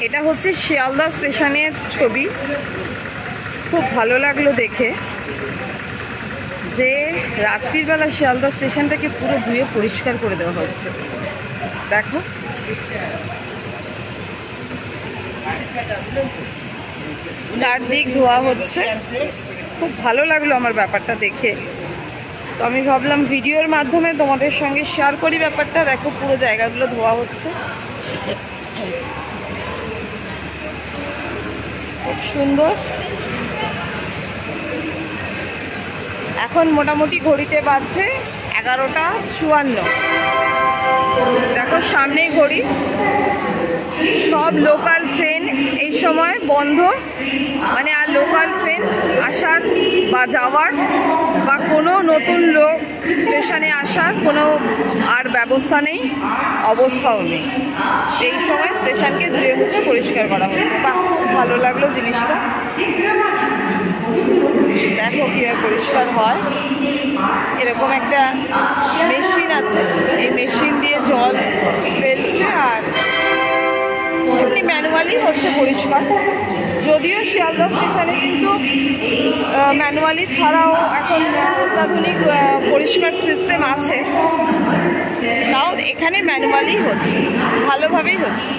এটা হচ্ছে শিয়ালদা স্টেশনের ছবি। খুব ভালো লাগলো দেখে যে রাত্রির বেলা শিয়ালদা স্টেশনটাকে পুরো ধুয়ে পরিষ্কার করে দেওয়া হচ্ছে। দেখো চারদিক ধোয়া হচ্ছে। খুব ভালো লাগলো আমার ব্যাপারটা দেখে। তো আমি ভাবলাম ভিডিওর মাধ্যমে তোমাদের সঙ্গে শেয়ার করি ব্যাপারটা। দেখো পুরো জায়গাগুলো ধোয়া হচ্ছে, খুব সুন্দর। এখন মোটামুটি ঘড়িতে বাজছে 11:54। দেখো সামনেই ঘড়ি। সব লোকাল ট্রেন এই সময় বন্ধ, মানে আর লোকাল ট্রেন আসার বা যাওয়ার বা কোনো নতুন লোক স্টেশনে আসার কোনো আর ব্যবস্থা নেই, অবস্থাও নেই। এই সময় স্টেশনকে ধুয়ে মুছে পরিষ্কার করা হচ্ছে। বাহ, খুব ভালো লাগলো জিনিসটা। দেখো কীভাবে পরিষ্কার হয়। এরকম একটা মেশিন আছে, এই মেশিন দিয়ে জল ফেলছে আর এমনি ম্যানুয়ালি হচ্ছে পরিষ্কার। যদিও শিয়ালদা স্টেশনে কিন্তু ম্যানুয়ালি ছাড়াও এখন অত্যাধুনিক পরিষ্কার সিস্টেম আছে, তাও এখানে ম্যানুয়ালি হচ্ছে, ভালোভাবেই হচ্ছে।